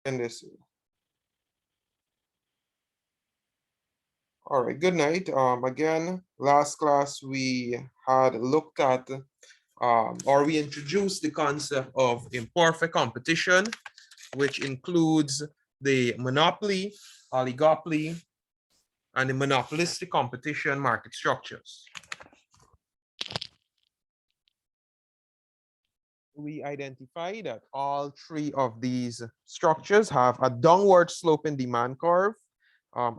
end this. All right, good night. Again, last class we had looked at or we introduced the concept of imperfect competition, which includes the monopoly, oligopoly, and the monopolistic competition market structures. We identify that all three of these structures have a downward sloping demand curve,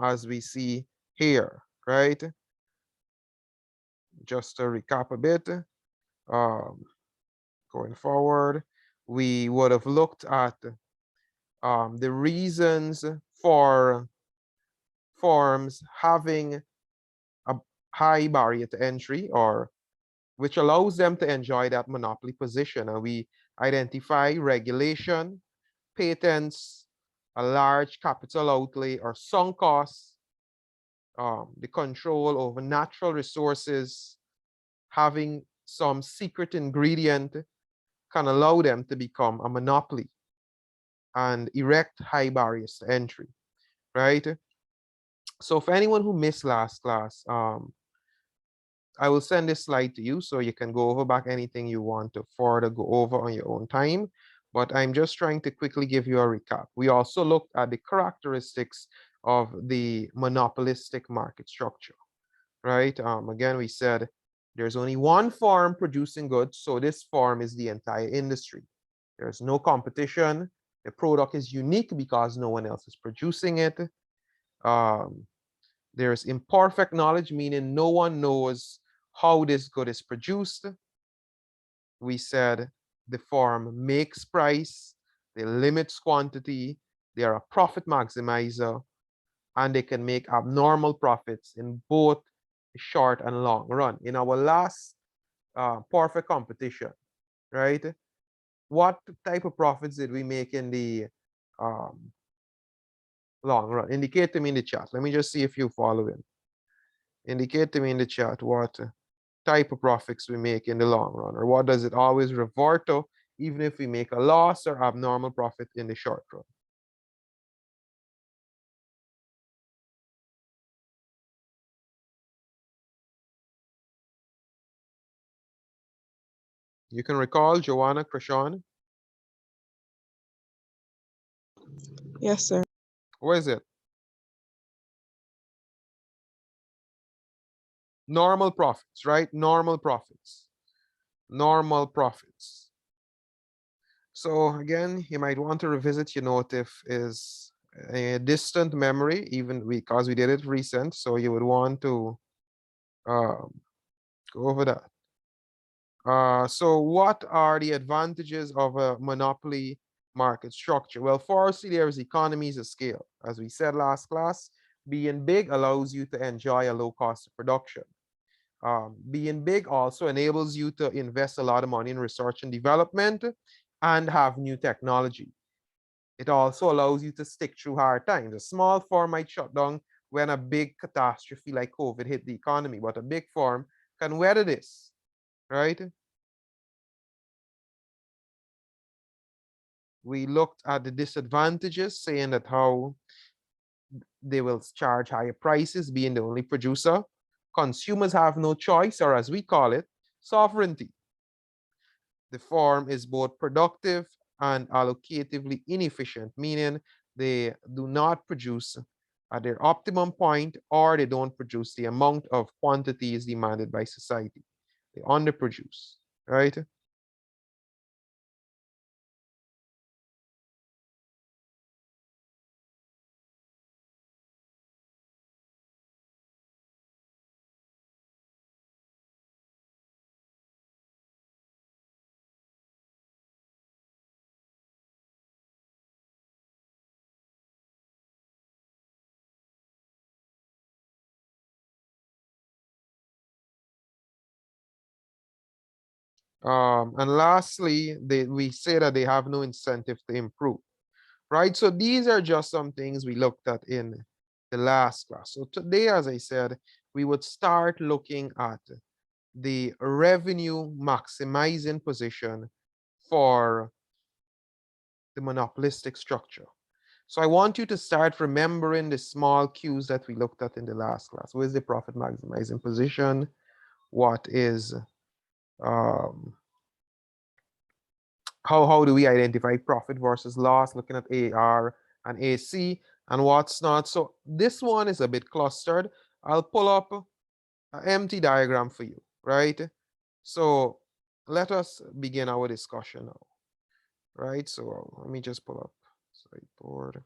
as we see here, right? Just to recap a bit, going forward, we would have looked at the reasons for firms having a high barrier to entry, or which allows them to enjoy that monopoly position. And we identify regulation, patents, a large capital outlay or sunk costs, the control over natural resources, having some secret ingredient can allow them to become a monopoly and erect high barriers to entry, right? So for anyone who missed last class, I will send this slide to you so you can go over back anything you want to further go over on your own time. But I'm just trying to quickly give you a recap. We also looked at the characteristics of the monopolistic market structure, right? Again, we said there's only one firm producing goods, so this firm is the entire industry. There's no competition. The product is unique because no one else is producing it. There's imperfect knowledge, meaning no one knows how this good is produced. We said the firm makes price, they limits quantity, they are a profit maximizer, and they can make abnormal profits in both the short and long run. In our last perfect competition, right? What type of profits did we make in the long run? Indicate to me in the chat. Let me just see if you follow in. Indicate to me in the chat what type of profits we make in the long run, or what does it always revert to, even if we make a loss or abnormal profit in the short run. You can recall, Joanna, Krishan? Yes, sir. What is it? Normal profits, right? Normal profits. Normal profits. So again, you might want to revisit your notif is a distant memory, even because we did it recent. So you would want to go over that. So what are the advantages of a monopoly market structure? Well, firstly, there is economies of scale. As we said last class, being big allows you to enjoy a low cost of production. Being big also enables you to invest a lot of money in research and development and have new technology. It also allows you to stick through hard times. A small firm might shut down when a big catastrophe like COVID hit the economy, but a big firm can weather this, right? We looked at the disadvantages, saying that how they will charge higher prices, being the only producer. Consumers have no choice, or as we call it, sovereignty. The firm is both productive and allocatively inefficient, meaning they do not produce at their optimum point, or they don't produce the amount of quantities demanded by society. They underproduce, right? And lastly, we say that they have no incentive to improve, right? So these are just some things we looked at in the last class. So today, as I said, we would start looking at the revenue maximizing position for the monopolistic structure. So I want you to start remembering the small cues that we looked at in the last class. What is the profit maximizing position? What is um, how do we identify profit versus loss, looking at AR and AC and what's not. So this one is a bit clustered. I'll pull up an empty diagram for you, right? So let us begin our discussion now, right? So let me just pull up sideboard.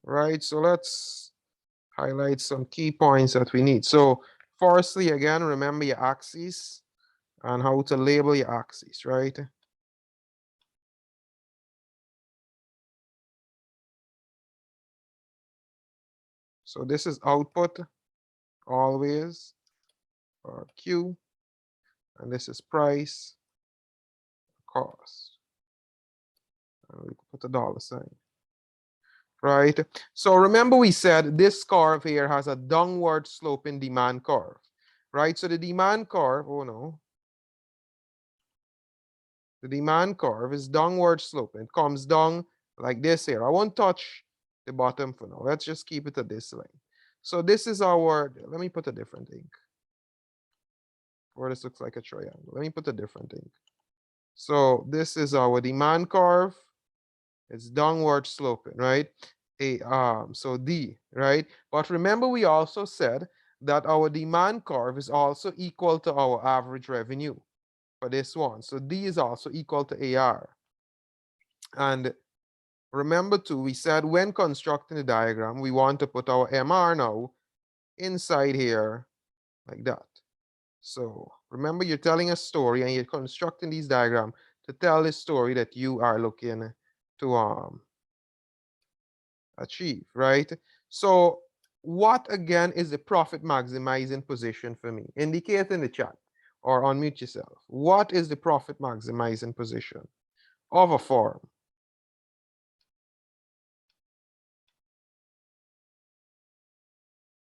Right, so let's highlight some key points that we need. So firstly, again, remember your axes and how to label your axes, right? So this is output always, or Q, and this is price, cost. And we put a dollar sign, right? So remember we said this curve here has a downward sloping demand curve, right? So the demand curve, oh no, the demand curve is downward sloping. It comes down like this here. I won't touch the bottom for now. Let's just keep it at this line. So this is our, let me put a different ink. Or this looks like a triangle. Let me put a different ink. So this is our demand curve. It's downward sloping, right? So D, right? But remember we also said that our demand curve is also equal to our average revenue for this one. So D is also equal to AR. And remember too, we said when constructing the diagram, we want to put our MR now inside here like that. So remember you're telling a story and you're constructing these diagrams to tell the story that you are looking to achieve, right? So what again is the profit maximizing position for me? Indicate in the chat or unmute yourself. What is the profit maximizing position of a firm?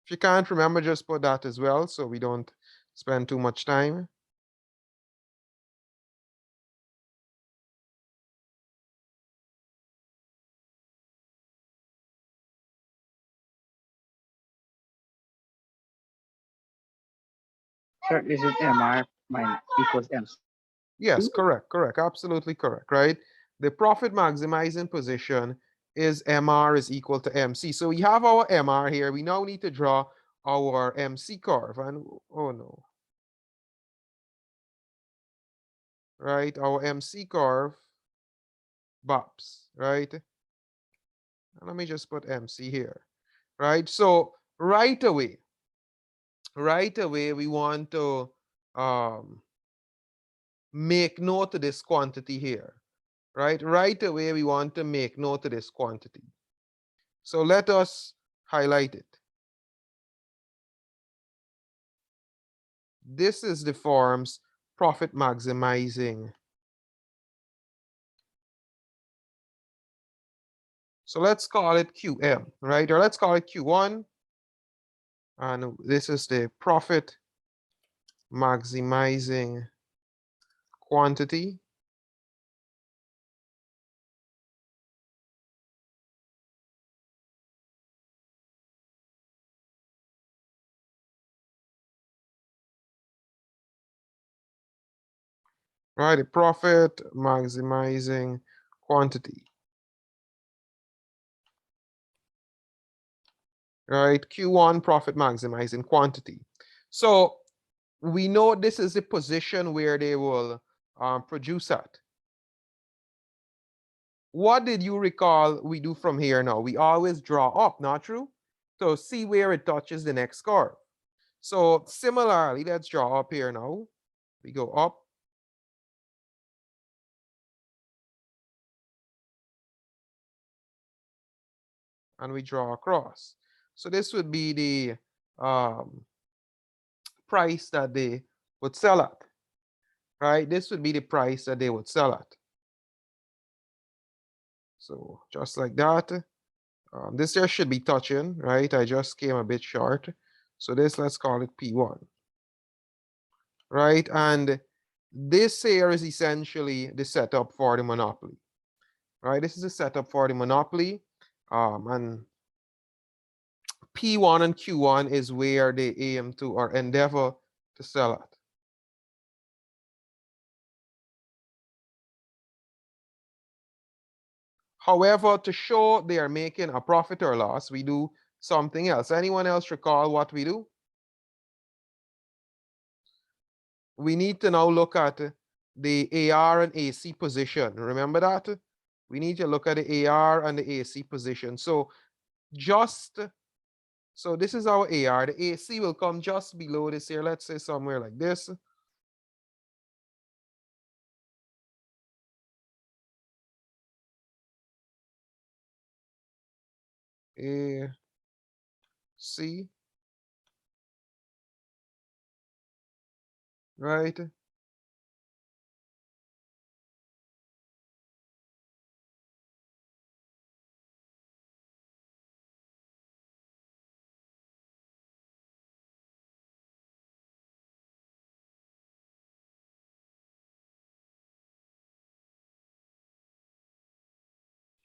If you can't remember, just put that as well so we don't spend too much time. Sir, is it MR minus equals MC? Yes, correct, correct, absolutely correct, right? The profit maximizing position is MR is equal to MC. So we have our MR here. We now need to draw our MC curve. And oh no, right? Our MC curve, BOPS, right? And let me just put MC here, right? So right away, we want to make note of this quantity here, right? Right away, we want to make note of this quantity. So let us highlight it. This is the firm's profit maximizing. So let's call it QM, right? Or let's call it Q1. And this is the profit maximizing quantity. Right, the profit maximizing quantity. Right, Q1 profit maximizing quantity. So we know this is the position where they will produce at. What did you recall we do from here now? We always draw up, not true? So see where it touches the next curve. So similarly, let's draw up here now. We go up. and we draw across. So this would be the price that they would sell at, right? This would be the price that they would sell at. So just like that. This here should be touching, right? I just came a bit short. So this, let's call it P1, right? And this here is essentially the setup for the monopoly, right? This is the setup for the monopoly. And P1 and Q1 is where they aim to or endeavor to sell at. However, to show they are making a profit or loss, we do something else. Anyone else recall what we do? We need to now look at the AR and AC position. Remember that? We need to look at the AR and the AC position. So this is our AR. The AC will come just below this here. Let's say somewhere like this. AC, right?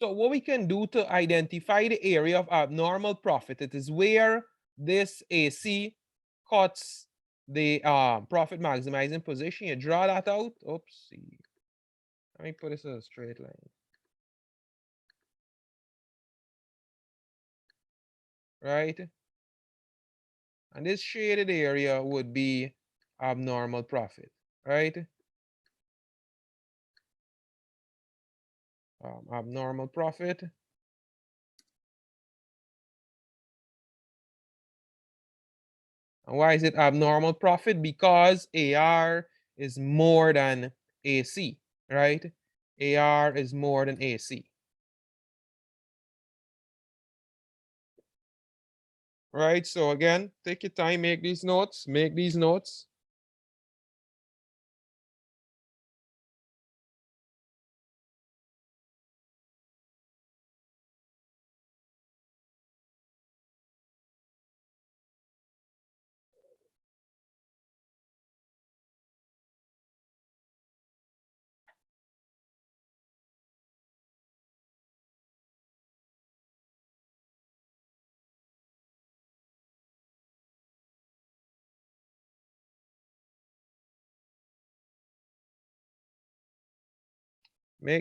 So what we can do to identify the area of abnormal profit, it is where this AC cuts the profit maximizing position. You draw that out. Oopsie. Let me put this as a straight line. Right? And this shaded area would be abnormal profit, right? Abnormal profit. And why is it abnormal profit? Because AR is more than AC, right? AR is more than AC. Right, so again, take your time, make these notes, Make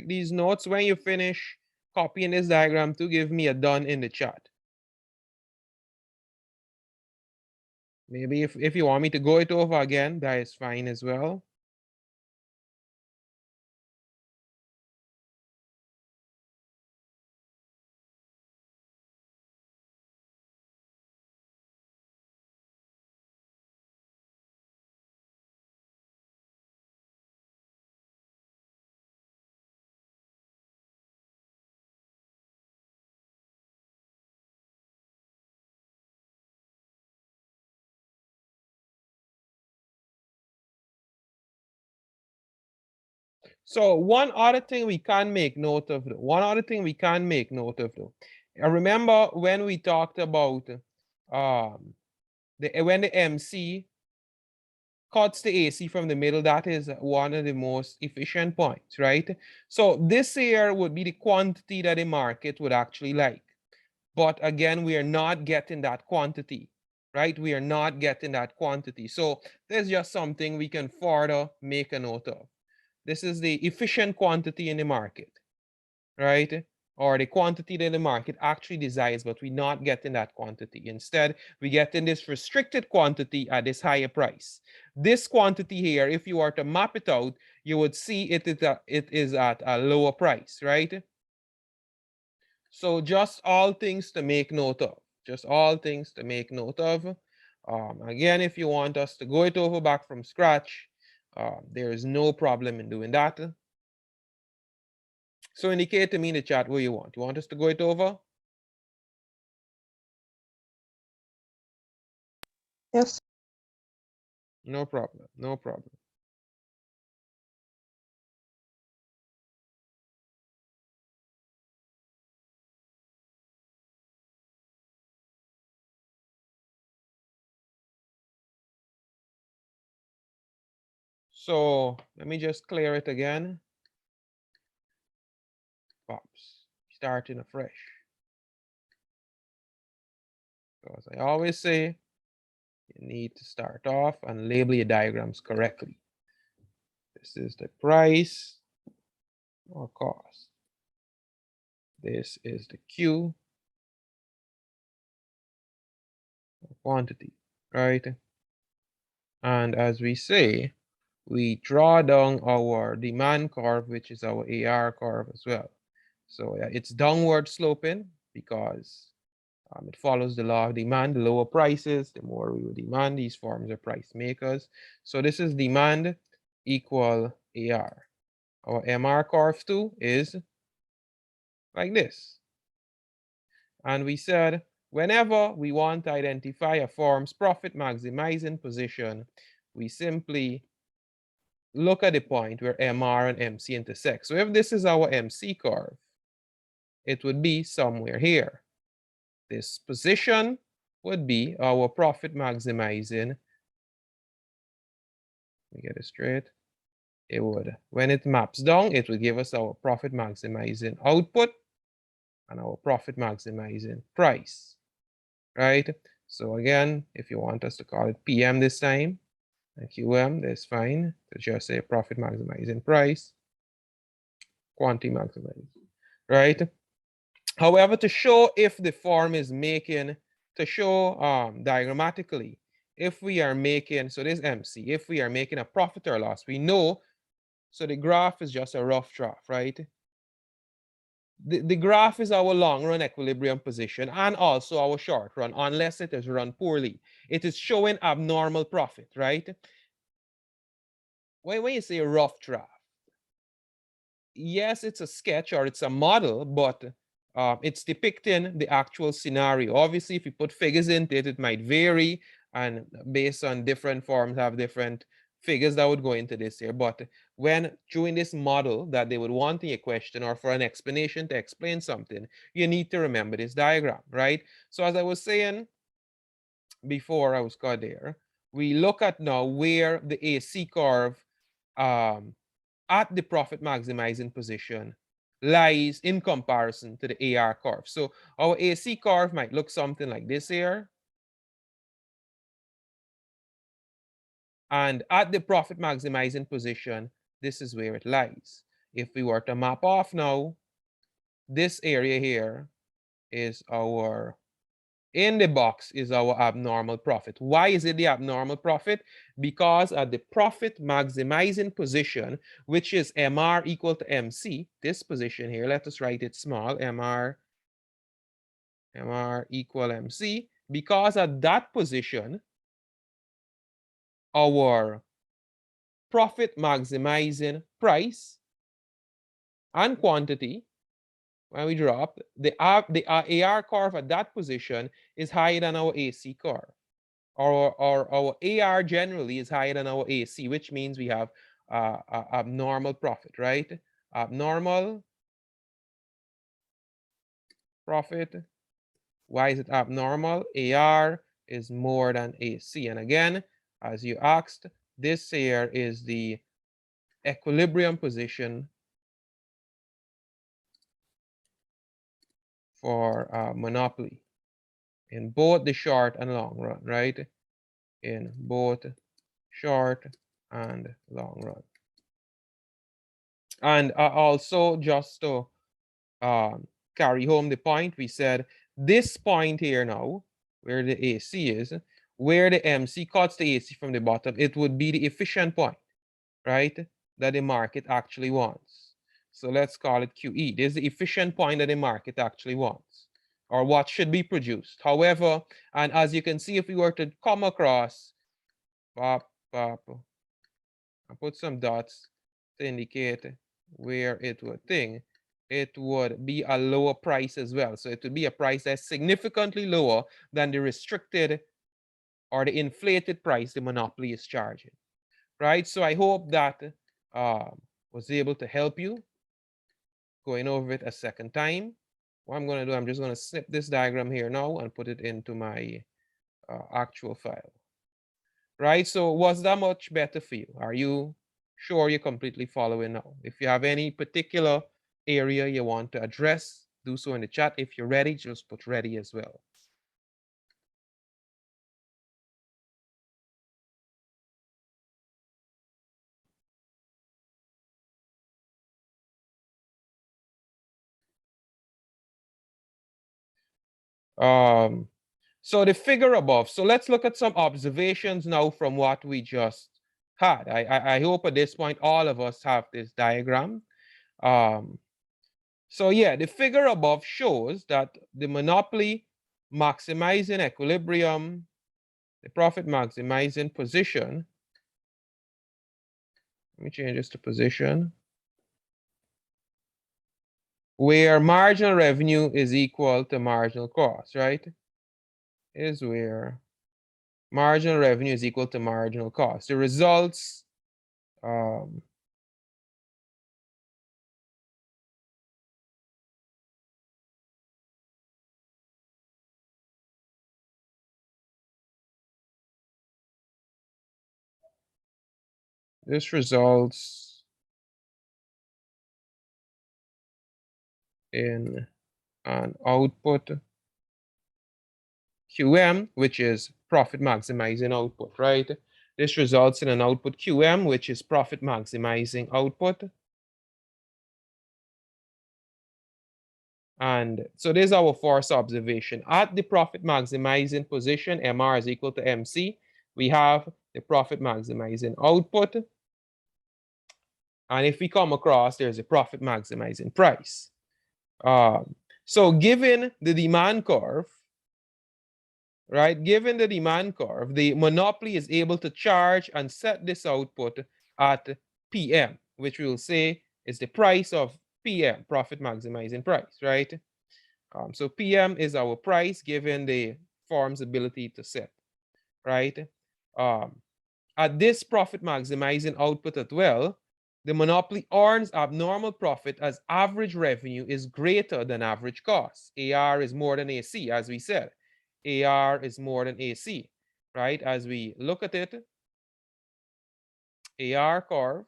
these notes. When you finish copying this diagram to give me a done in the chat. Maybe if you want me to go it over again, that is fine as well. So one other thing we can make note of, though, remember when we talked about when the MC cuts the AC from the middle, that is one of the most efficient points, right? So this here would be the quantity that the market would actually like. But again, we are not getting that quantity, right? We are not getting that quantity. So there's just something we can further make a note of. This is the efficient quantity in the market, right? Or the quantity that the market actually desires, but we're not getting that quantity. Instead, we're getting this restricted quantity at this higher price. This quantity here, if you were to map it out, you would see it is at a lower price, right? So just all things to make note of. Just all things to make note of. Again, if you want us to go it over back from scratch, there is no problem in doing that. So indicate to me in the chat what you want. You want us to go it over? Yes. No problem. No problem. So let me just clear it again. Pops. Starting afresh. So as I always say, you need to start off and label your diagrams correctly. This is the price or cost. This is the Q or quantity, right? And as we say, we draw down our demand curve, which is our AR curve as well. So yeah, it's downward sloping because it follows the law of demand. The lower prices, the more we will demand. These forms are price makers. So this is demand equal AR. Our MR curve too is like this. And we said, whenever we want to identify a firm's profit maximizing position, we simply look at the point where MR and MC intersect. So if this is our MC curve, it would be somewhere here. This position would be our profit maximizing. Let me get it straight. It would, when it maps down, it would give us our profit maximizing output and our profit maximizing price, right? So again, if you want us to call it PM this time, and QM, that's fine. To just say profit maximizing price, quantity maximizing, right? However, to show if the firm is making, to show diagrammatically, if we are making, so this MC, if we are making a profit or loss, we know, so the graph is just a rough draft, right? The graph is our long run equilibrium position and also our short run, unless it is run poorly. It is showing abnormal profit, right? When you say rough draft, yes, it's a sketch or it's a model, but it's depicting the actual scenario. Obviously, if you put figures into it, it might vary, and based on different forms have different figures that would go into this here. But when doing this model that they would want in a question or for an explanation to explain something, you need to remember this diagram, right? So as I was saying before I was got there, we look at now where the AC curve at the profit maximizing position lies in comparison to the AR curve. So our AC curve might look something like this here. And at the profit maximizing position, this is where it lies. If we were to map off now, this area here is our, in the box is our abnormal profit. Why is it the abnormal profit? Because at the profit maximizing position, which is MR equal to MC, this position here, let us write it small, MR equal MC, because at that position, our profit maximizing price and quantity, when we drop, the AR curve at that position is higher than our AC curve. Our AR generally is higher than our AC, which means we have abnormal profit, right? Abnormal profit. Why is it abnormal? AR is more than AC. And again, as you asked, this here is the equilibrium position for monopoly in both the short and long run, right? In both short and long run. And also, just to carry home the point, we said this point here now, where the AC is, where the MC cuts the AC from the bottom, it would be the efficient point, right? That the market actually wants. So let's call it QE. This is the efficient point that the market actually wants, or what should be produced. However, and as you can see, if we were to come across, I put some dots to indicate where it would thing, it would be a lower price as well. So it would be a price that's significantly lower than the restricted or the inflated price the monopoly is charging, right? So I hope that was able to help you. Going over it a second time. What I'm going to do, I'm just going to snip this diagram here now and put it into my actual file, right? So was that much better for you? Are you sure you're completely following now? If you have any particular area you want to address, do so in the chat. If you're ready, just put ready as well. So the figure above. So let's look at some observations now from what we just had. I hope at this point all of us have this diagram. So yeah, the figure above shows that the monopoly maximizing equilibrium, the profit maximizing position. Let me change this to position. Where marginal revenue is equal to marginal cost, right? Is where marginal revenue is equal to marginal cost. The results this results in an output QM, which is profit maximizing output, right? This results in an output QM, which is profit maximizing output. And so there's our first observation. At the profit maximizing position, MR is equal to MC. We have the profit maximizing output. And if we come across, there's a profit maximizing price. So given the demand curve, right? Given the demand curve, the monopoly is able to charge and set this output at PM, which we will say is the price of PM, profit maximizing price, right? So PM is our price given the firm's ability to set, right? At this profit maximizing output as well, the monopoly earns abnormal profit as average revenue is greater than average cost. AR is more than AC, as we said. AR is more than AC, right? As we look at it, AR curve,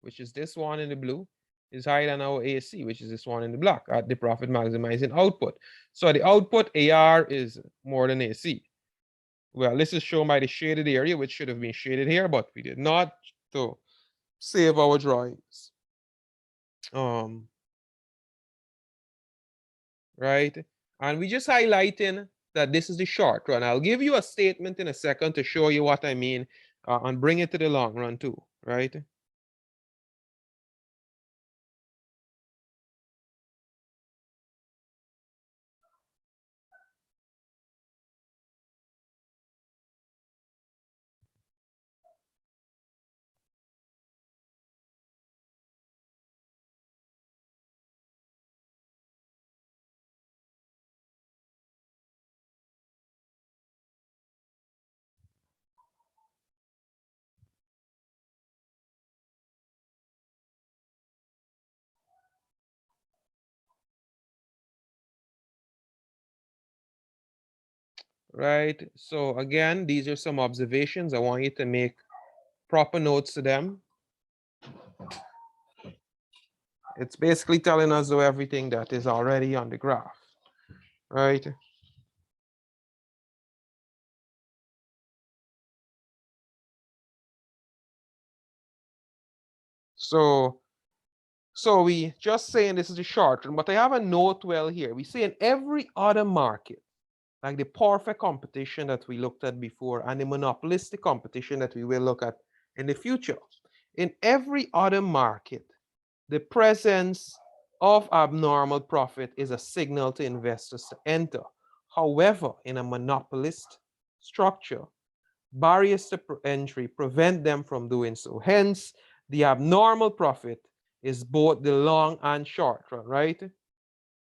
which is this one in the blue, is higher than our AC, which is this one in the black at the profit maximizing output. So the output AR is more than AC. Well, this is shown by the shaded area, which should have been shaded here, but we did not to save our drawings. Right? And we just highlighting that this is the short run. I'll give you a statement in a second to show you what I mean and bring it to the long run too, right? Right. So again, these are some observations. I want you to make proper notes to them. It's basically telling us though everything that is already on the graph, right? So we just saying this is a short run, but I have a note well here. We say in every other market, like the perfect competition that we looked at before and the monopolistic competition that we will look at in the future. In every other market, the presence of abnormal profit is a signal to investors to enter. However, in a monopolist structure, barriers to entry prevent them from doing so. Hence, the abnormal profit is both the long and short run, right?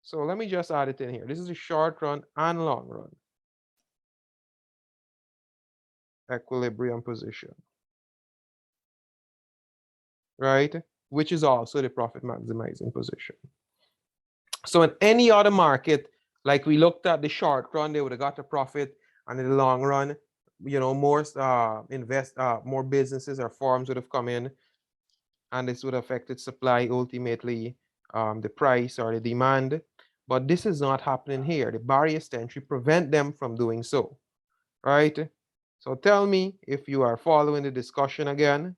So let me just add it in here. This is the short run and long run. equilibrium position, right? Which is also the profit maximizing position. So in any other market, like we looked at the short run, they would have got a profit, and in the long run, more more businesses or firms would have come in, and this would have affected supply, ultimately the price or the demand. But this is not happening here. The barriers to entry prevent them from doing so, right? So tell me if you are following the discussion again.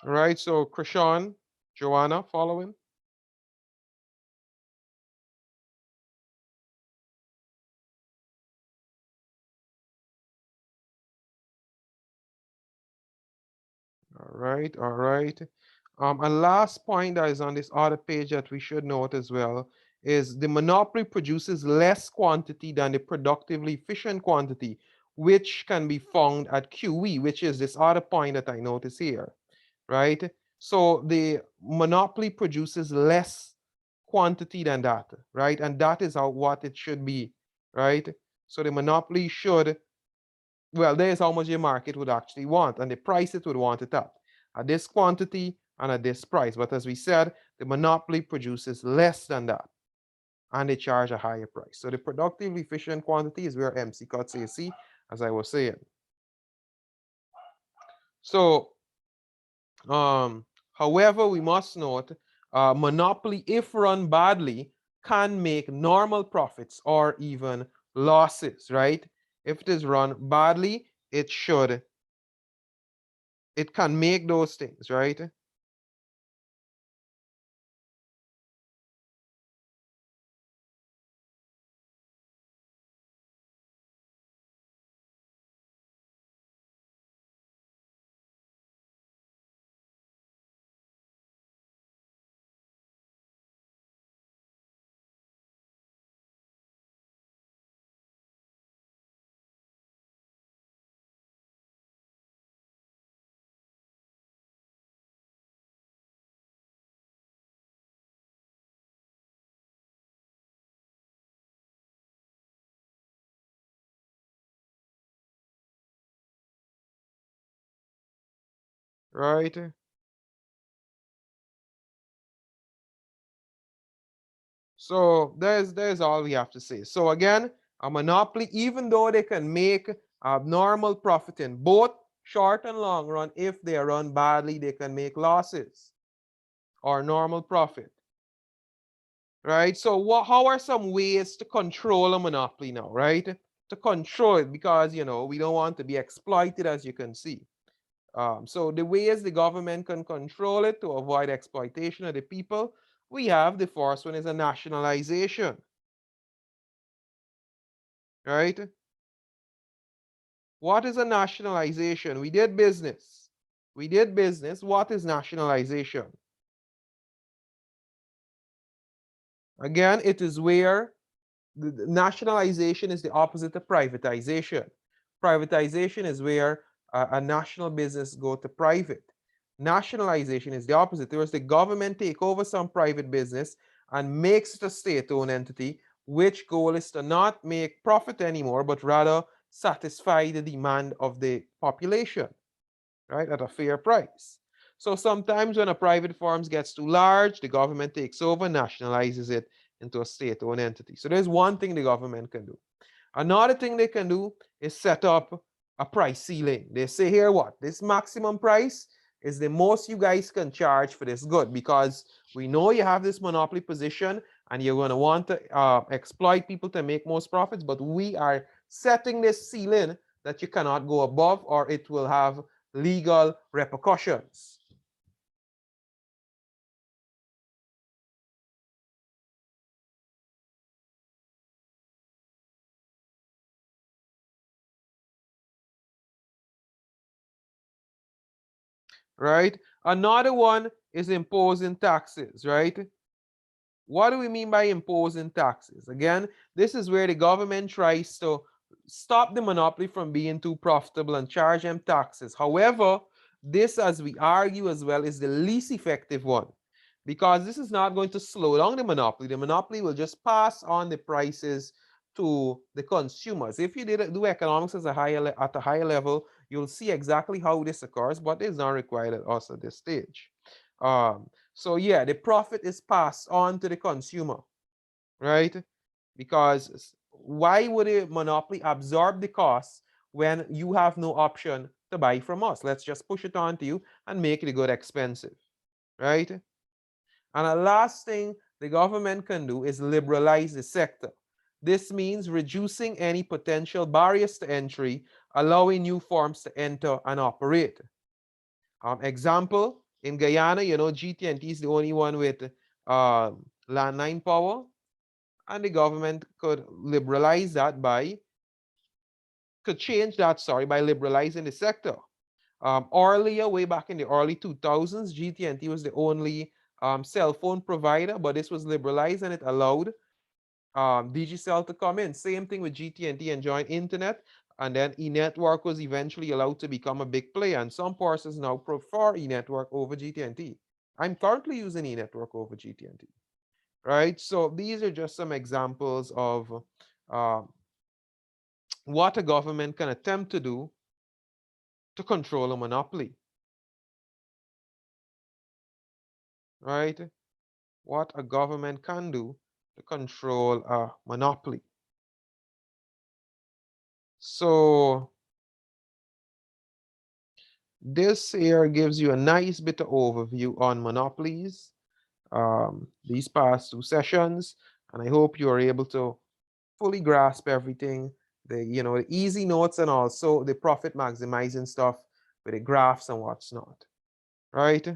Right, so Krishan, Joanna, following? All right, all right. A last point that is on this other page that we should note as well is the monopoly produces less quantity than the productively efficient quantity, which can be found at QE, which is this other point that I notice here, right? So the monopoly produces less quantity than that, right? And that is what it should be, right? So the monopoly should, well, there's how much your market would actually want, and the price it would want it at this quantity and at this price. But as we said, the monopoly produces less than that, and they charge a higher price. So the productively efficient quantity is where MC cuts AC, as I was saying. So, however, we must note, monopoly, if run badly, can make normal profits or even losses, right? If it is run badly, it can make those things, right? Right? So there's all we have to say. So again, a monopoly, even though they can make abnormal profit in both short and long run, if they are run badly, they can make losses or normal profit. Right? So how are some ways to control a monopoly now, right? To control it, because we don't want to be exploited, as you can see. So the ways the government can control it to avoid exploitation of the people, we have the first one is a nationalization, right? What is a nationalization? We did business. We did business. What is nationalization? Again, it is where the nationalization is the opposite of privatization. Privatization is where a national business go to private. Nationalization is the opposite. Whereas the government take over some private business and makes it a state-owned entity, which goal is to not make profit anymore, but rather satisfy the demand of the population, right, at a fair price. So sometimes when a private farm gets too large, the government takes over, nationalizes it into a state-owned entity. So there's one thing the government can do. Another thing they can do is set up a price ceiling. They say here what? This maximum price is the most you guys can charge for this good, because we know you have this monopoly position and you're going to want to exploit people to make most profits, but we are setting this ceiling that you cannot go above or it will have legal repercussions. Right? Another one is imposing taxes, right? What do we mean by imposing taxes? Again, this is where the government tries to stop the monopoly from being too profitable and charge them taxes. However, this, as we argue as well, is the least effective one, because this is not going to slow down the monopoly. The monopoly will just pass on the prices to the consumers. If you do economics at a higher level, you'll see exactly how this occurs, but it's not required at us at this stage. So yeah, the profit is passed on to the consumer, right? Because why would a monopoly absorb the cost when you have no option to buy from us? Let's just push it on to you and make the good expensive, right? And a last thing the government can do is liberalize the sector. This means reducing any potential barriers to entry, allowing new firms to enter and operate. Example, in Guyana, you know, GT&T is the only one with landline power, and the government could change that, sorry, by liberalizing the sector. Earlier, way back in the early 2000s, GT&T was the only cell phone provider, but this was liberalized and it allowed Digicel to come in. Same thing with GT&T enjoying internet, and then eNetwork was eventually allowed to become a big player, and some persons now prefer eNetwork over GT&T. I'm currently using eNetwork over GT&T, right? So these are just some examples of uh, what a government can attempt to do to control a monopoly, right? What a government can do to control a monopoly. So this here gives you a nice bit of overview on monopolies these past two sessions, and I hope you are able to fully grasp everything, the easy notes and also the profit maximizing stuff with the graphs and what's not, right?